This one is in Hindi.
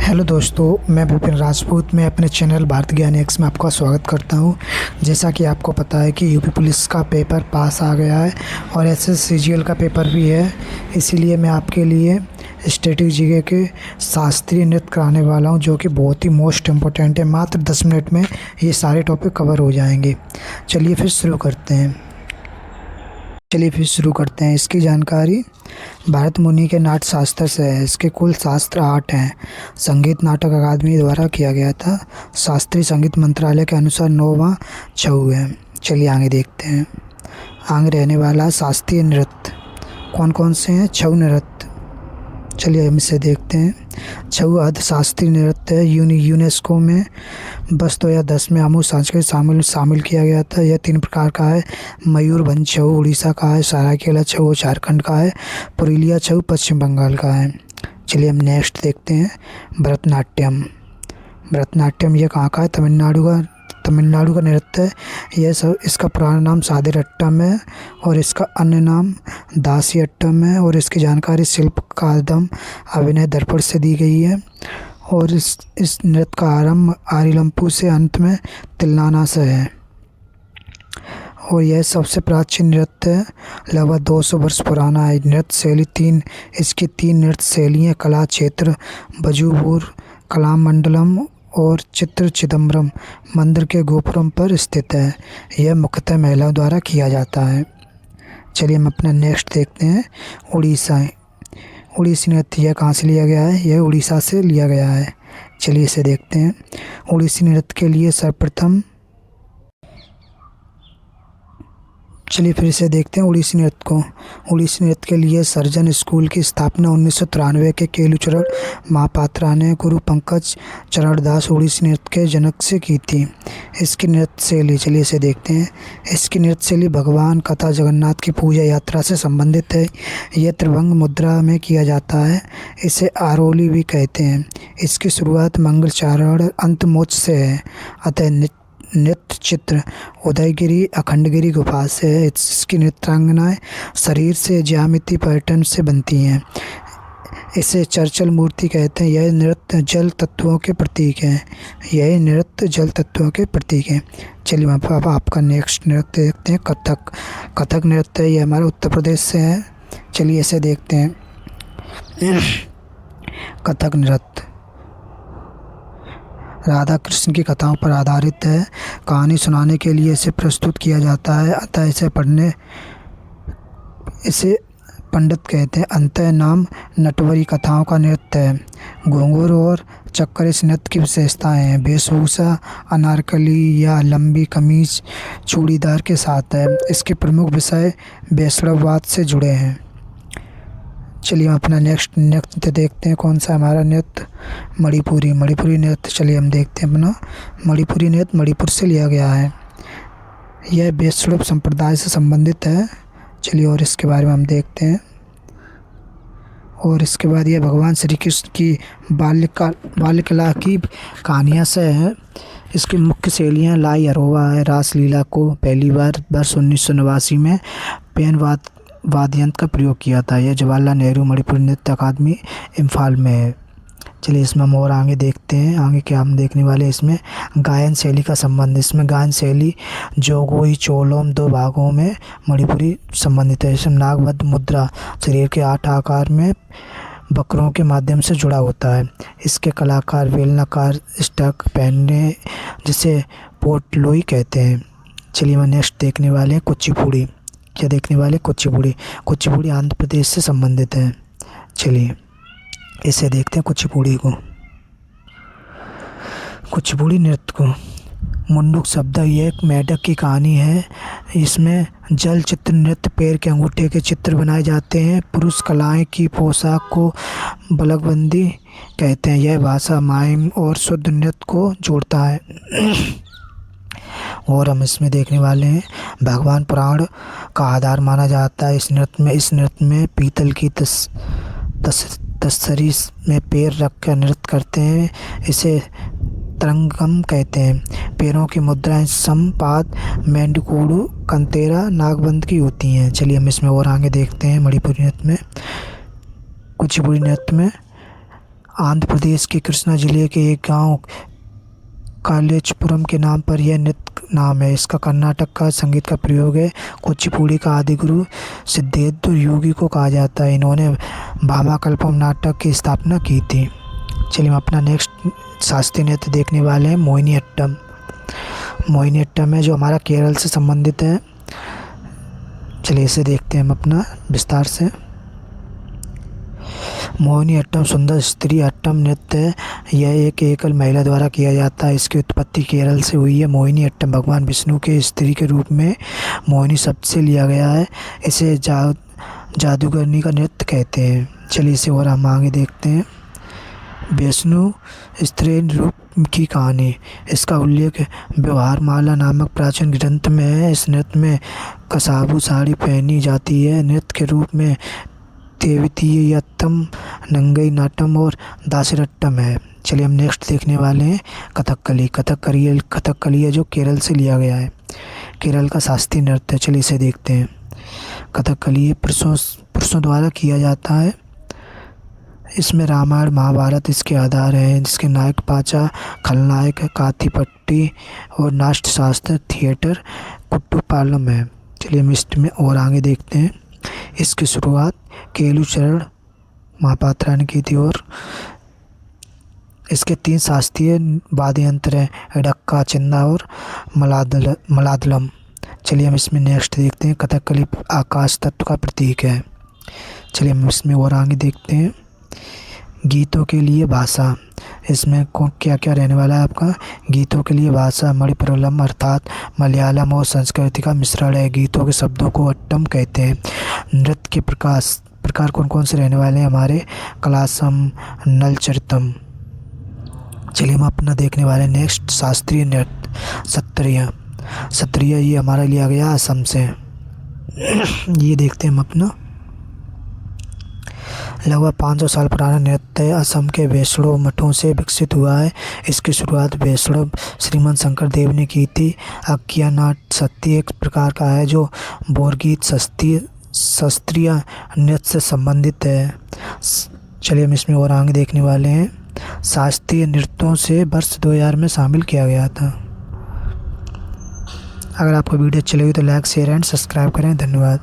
हेलो दोस्तों, मैं विपिन राजपूत। मैं अपने चैनल भारत ज्ञान एक्स में आपका स्वागत करता हूं। जैसा कि आपको पता है कि यूपी पुलिस का पेपर पास आ गया है और एसएससीजीएल का पेपर भी है। इसीलिए मैं आपके लिए स्टैटिक जीके के शास्त्रीय नृत्य कराने वाला हूं, जो कि बहुत ही मोस्ट इम्पोर्टेंट है। मात्र 10 मिनट में ये सारे टॉपिक कवर हो जाएंगे। चलिए फिर शुरू करते हैं। इसकी जानकारी भारत मुनि के नाट्य शास्त्र से है। इसके कुल शास्त्र 8 हैं। संगीत नाटक अकादमी द्वारा किया गया था। शास्त्रीय संगीत मंत्रालय के अनुसार 9वां छऊ है। चलिए आगे देखते हैं। आगे रहने वाला शास्त्रीय नृत्य कौन कौन से हैं? छऊ नृत्य। चलिए हम इसे देखते हैं। छऊ अर्ध शास्त्रीय नृत्य है। यूनेस्को में वर्ष 2010 में आमूल सांस्कृतिक शामिल किया गया था। यह 3 प्रकार का है। मयूरभंज छऊ उड़ीसा का है। सरायकेला छऊ झारखंड का है। पुरुलिया छऊ पश्चिम बंगाल का है। चलिए हम नेक्स्ट देखते हैं। भरतनाट्यम ये कहाँ का है? तमिलनाडु का नृत्य है। यह सब इसका पुराना नाम सादिरट्टम है और इसका अन्य नाम दासियट्टम है। और इसकी जानकारी शिल्प कादम अभिनय दर्पण से दी गई है। और इस नृत्य का आरंभ आरिलंपू से अंत में तिल्लाना से है। और यह सबसे प्राचीन नृत्य है। लगभग 200 वर्ष पुराना है। नृत्य शैली इसकी 3 नृत्य शैलियाँ कला क्षेत्र बजूपुर कलामंडलम और चित्र चिदम्बरम मंदिर के गोपुरम पर स्थित है। यह मुख्यतः महिलाओं द्वारा किया जाता है। चलिए हम अपना नेक्स्ट देखते हैं। उड़ीसी नृत्य यह कहाँ से लिया गया है? यह उड़ीसा से लिया गया है। चलिए इसे देखते हैं। उड़ीसी नृत्य के लिए सर्वप्रथम चलिए फिर से देखते हैं उड़ीसी नृत्य के लिए सर्जन स्कूल की स्थापना 1993 के केलुचरण महापात्रा ने गुरु पंकज चरण दास उड़ीसी नृत्य के जनक से की थी। इसकी नृत्य शैली चलिए इसे देखते हैं। इसकी नृत्य शैली भगवान कथा जगन्नाथ की पूजा यात्रा से संबंधित है। यह त्रिभंग मुद्रा में किया जाता है। इसे आरोली भी कहते हैं। इसकी शुरुआत मंगलचारण अंत मोच से है। अतः नृत्य चित्र उदयगिरी अखंडगिरी गुफा से है। इसकी नृत्यांगनाएं शरीर से ज्यामिति पैटर्न से बनती हैं। इसे चर्चल मूर्ति कहते हैं। यह नृत्य जल तत्वों के प्रतीक हैं। चलिए अब आपका नेक्स्ट नृत्य देखते हैं। कथक नृत्य ये हमारे उत्तर प्रदेश से है। चलिए इसे देखते हैं। कथक नृत्य राधा कृष्ण की कथाओं पर आधारित है। कहानी सुनाने के लिए इसे प्रस्तुत किया जाता है। अतः इसे पंडित कहते हैं। अंतः नाम नटवरी कथाओं का नृत्य है। घूंघर और चक्कर इस नृत्य की विशेषताएं हैं। वेशभूषा अनारकली या लंबी कमीज चूड़ीदार के साथ है। इसके प्रमुख विषय वैष्णववाद से जुड़े हैं। चलिए हम अपना नेक्स्ट नृत्य देखते हैं। कौन सा हमारा नृत्य? मणिपुरी नृत्य। चलिए हम देखते हैं अपना मणिपुरी नृत्य मणिपुर से लिया गया है। यह वैष्णव संप्रदाय से संबंधित है। चलिए और इसके बारे में हम देखते हैं। और इसके बाद यह भगवान श्री कृष्ण की बाल्यकला की कहानियाँ से है। इसकी मुख्य शैलियाँ लाई अरोवा है। रासलीला को पहली बार वर्ष 1989 में पेन वाद्ययंत्र का प्रयोग किया था। यह जवाहरलाल नेहरू मणिपुरी नृत्य अकादमी इम्फाल में है। चलिए इसमें हम और आगे देखते हैं। आगे क्या हम देखने वाले हैं? इसमें गायन शैली का संबंध। इसमें गायन शैली जोगोई चोलोम 2 भागों में मणिपुरी संबंधित है। इसमें नागबद्ध मुद्रा शरीर के 8 आकार में बकरों के माध्यम से जुड़ा होता है। इसके कलाकार बेलनाकार स्टक पहनने जिसे पोटलोई कहते हैं। चलिए हम नेक्स्ट देखने वाले हैं कुचिपुड़ी। कुचिपुड़ी आंध्र प्रदेश से संबंधित है। चलिए इसे देखते हैं। कुचिपुड़ी नृत्य को मुंडुक शब्द ये एक मेढक की कहानी है। इसमें जल चित्र नृत्य पैर के अंगूठे के चित्र बनाए जाते हैं। पुरुष कलाएं की पोशाक को बलगबंदी कहते हैं। यह भाषा माइम और शुद्ध नृत्य को जोड़ता है। और हम इसमें देखने वाले हैं भगवान पुराण का आधार माना जाता है। इस नृत्य में पीतल की तसरी में पैर रखकर नृत्य करते हैं। इसे तरंगम कहते हैं। पैरों की मुद्राएं समपाद मेंडुकुडु कंतेरा नागबंद की होती हैं। चलिए हम इसमें और आगे देखते हैं। मणिपुरी नृत्य में कुचिपुड़ी नृत्य में आंध्र प्रदेश के कृष्णा जिले के एक गांव कालेचपुरम के नाम पर यह नृत्य नाम है। इसका कर्नाटक का संगीत का प्रयोग है। कुचिपुड़ी का आदि गुरु सिद्धेश्वर योगी को कहा जाता है। इन्होंने भामाकल्पम नाटक की स्थापना की थी। चलिए हम अपना नेक्स्ट शास्त्रीय नृत्य देखने वाले हैं, मोहिनी अट्टम। मोहिनी अट्टम है जो हमारा केरल से संबंधित है। चलिए इसे देखते हैं हम अपना विस्तार से। मोहिनी अट्टम सुंदर स्त्री अट्टम नृत्य है। यह एक एकल महिला द्वारा किया जाता है। इसकी उत्पत्ति केरल से हुई है। मोहिनी अट्टम भगवान विष्णु के स्त्री के रूप में मोहिनी शब्द से लिया गया है। इसे जादूगरनी का नृत्य कहते हैं। चलिए इसे और हम आगे देखते हैं। विष्णु स्त्री रूप की कहानी। इसका उल्लेख व्यवहारमाला नामक प्राचीन ग्रंथ में है। इस नृत्य में कसाबू साड़ी पहनी जाती है। नृत्य के रूप में तेवितियत्तम, नंगई नाटम और दासरट्टम है। चलिए हम नेक्स्ट देखने वाले हैं कथकली। कथकली है जो केरल से लिया गया है। केरल का शास्त्रीय नृत्य है। चलिए इसे देखते हैं। कथकली पुरुषों द्वारा किया जाता है। इसमें रामायण महाभारत इसके आधार हैं। जिसके नायक पाचा, खलनायक काथीपट्टी और नाट्य शास्त्र थिएटर कुट्टूपालम है। चलिए हम इसमें और आगे देखते हैं। इसकी शुरुआत केलुचरण महापात्रा ने की थी और इसके 3 शास्त्रीय वाद्य यंत्र हैं, डक्का, चिन्ना और मलादलम। चलिए हम इसमें नेक्स्ट देखते हैं। कथकली आकाश तत्व का प्रतीक है। चलिए हम इसमें और आगे देखते हैं। गीतों के लिए भाषा। इसमें क्या क्या रहने वाला है आपका। गीतों के लिए भाषा मणिपुरम अर्थात मलयालम और संस्कृति का मिश्रण है। गीतों के शब्दों को अट्टम कहते हैं। नृत्य के प्रकार कौन कौन से रहने वाले हैं हमारे। कलासम, नलचरितम। चलिए हम अपना देखने वाले नेक्स्ट शास्त्रीय नृत्य सत्रिया। सत्रिया ये हमारा लिया गया असम से। ये देखते हैं हम अपना। लगभग 500 साल पुराना नृत्य है। असम के वैष्णव मठों से विकसित हुआ है। इसकी शुरुआत वैष्णव श्रीमंत शंकर देव ने की थी। अक्किया नाट सत्य एक प्रकार का है जो बोरगीत शास्त्रीय नृत्य से संबंधित है। चलिए हम इसमें और आगे देखने वाले हैं। शास्त्रीय नृत्यों से वर्ष 2000 में शामिल किया गया था। अगर आपको वीडियो अच्छी लगी तो लाइक, शेयर एंड सब्सक्राइब करें। धन्यवाद।